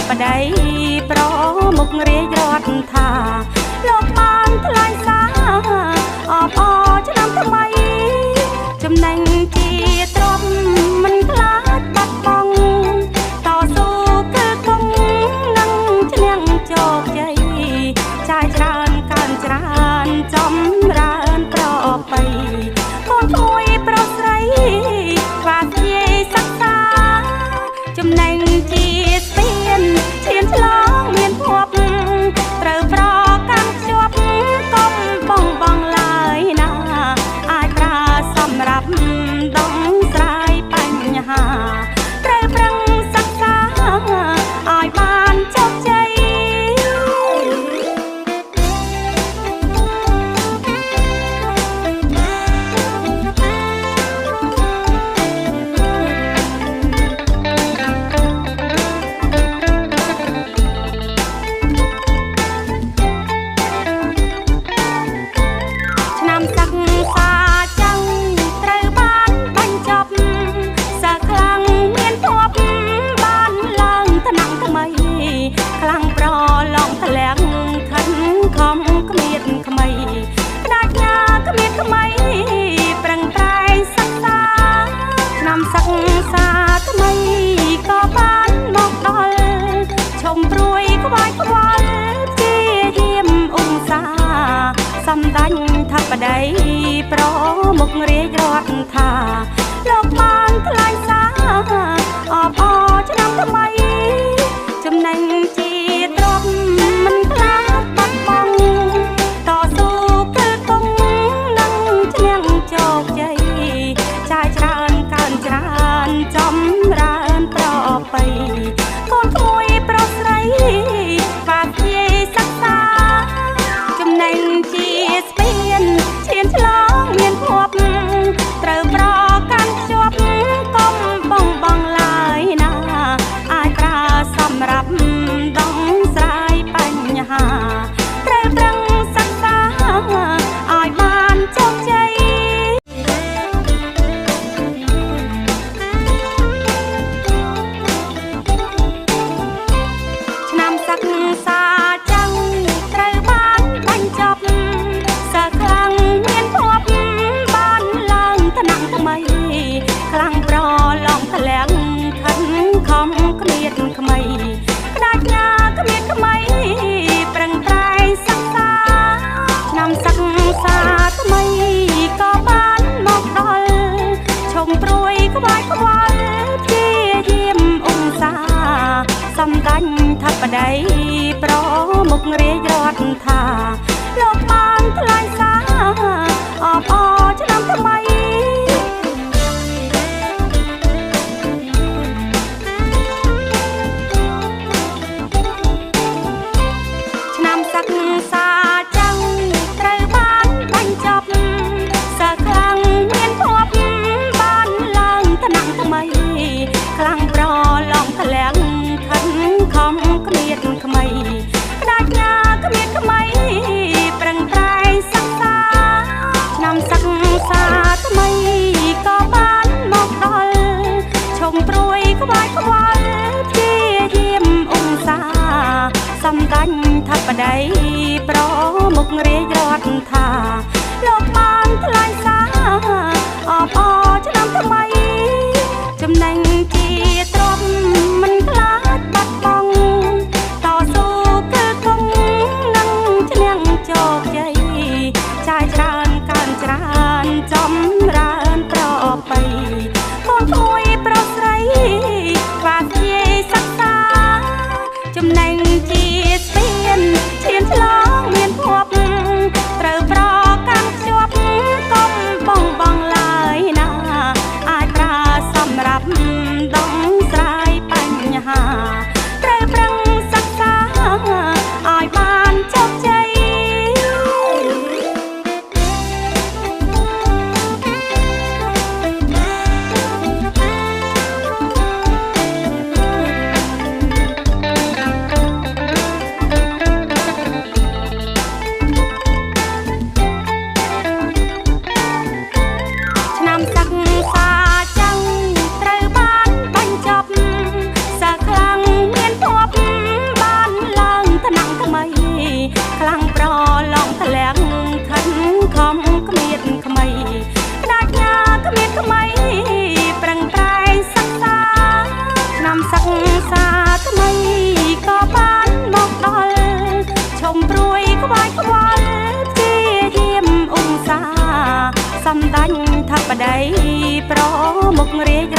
បតីប្រមុខរាជរដ្ឋថាលោកបានថ្លែងសារអបអរឆ្នាំថ្មីចំណេញជាទ្រព្យមិនខ្លាចបាត់បង់តស៊ូគឺគង់នឹងឈ្នះជោគជ័យចាយច្រើនកើនច្រើនចម្រើនប្រពៃកូនក្មួយប្រុសស្រីខ្វះជាសិក្សាចំណេញជាស្ពានឈានឆ្លងមានភពត្រូវប្រកាន់ខ្ជាប់កុំបងបងឡើយណាអាចប្រើសម្រាប់ដងស្រាយបញ្ហាត្រូវប្រឹងសិក្សាឲ្យបានជោគជ័យសម្ដេចធិបតីប្រមុខរាជរដ្ឋថាលោកបានថ្លែងសារអបអរឆ្នាំថ្មីចំណេញជាទ្រព្យមិនខ្លាចបាត់បង់តស៊ូគឺគង់នឹងឈ្នះជោគជ័យចាយច្រើនកើនច្រើនចម្រើនប្រពៃកូនក្មួយប្រុសស្រីខ្វះជាសិក្សាចំណេញជាស្ពានឈានឆ្លងមានភពត្រូវប្រកាន់ខ្ជាប់កុំបងបងឡើយណាអាចប្រើសម្រាប់ដងស្រាយបញ្ហាត្រូវប្រឹងសិក្សាឲ្យបានជោគជ័យឆ្នាំសិក្សាចឹងត្រូវបានបញ្ចប់សិស្សខ្លាំងមានភពបានឡើងថ្នាក់ថ្មីខ្លាំងប្រឡងធ្លាំងខិនខំគ្មៀតក្មៃក្តាច់ញាគ្មៀតក្មៃប្រឹងប្រែងសិក្សាឆ្នាំសិក្សាថ្មីក៏បានមកដល់ឈុំព្រួយក្បាច់ខ្វល់ព្យាយាមឧស្សាហ៍សម្ដេចធិបតីប្រមុខរាជរដ្ឋថាលោកបានថ្លែងសារអបអរឆ្នាំថ្មីឆ្នាំសិក្សាចឹងត្រូវបានបញ្ចប់សិស្សខ្លាំងមានភពបានឡើងថ្នាក់ថ្មីខ្លាំងប្រឡងធ្លាំងខិនខំគ្មៀតក្មៃក្តាច់ញាគ្មៀតក្មៃប្រឹងប្រែងសិក្សាឆ្នាំសិក្សាថ្មីក៏បានមកដល់ឈុំព្រួយក្បាច់ខ្វល់ព្យាយាមឧស្សាហ៍សម្ដេចធិបតីប្រមុខរាជរដ្ឋថាលោកបានថ្លែងសារអបអរឆ្នាំថ្មីចំណេញជាទ្រព្យមិនខ្លាចបាត់បង់តស៊ូគឺគង់នឹងឈ្នះជោគជ័យចាយច្រើនកើនច្រើនចម្រើនប្រពៃកូនក្មួយប្រុសស្រីខ្វះជាសិក្សាចំណេញជាស្ពានឈានឆ្លងមានភពត្រូវប្រកាន់ខ្ជាប់កុំបងបងឡើយណាអាចប្រើសម្រាប់ដងស្រាយបញ្ហាត្រូវប្រឹងសិក្សាឲ្យបានជោគជ័យឆ្នាំសិក្សាចឹងត្រូវបានបញ្ចប់សិស្សខ្លាំងមានភព ខ្លាំងប្រឡងធ្លាក់ខិនខំគ្មានក្មៃផ្ដាច់ញាគ្មានក្មៃប្រឹងប្រែងសិក្សាឆ្នាំសិក្សាថ្មីក៏បានមកដល់ឈុំព្រួយក្បាច់ខ្វល់ជាយាមអ៊ុំសាសំដាញ់ថាប្តីប្រមុខរាជ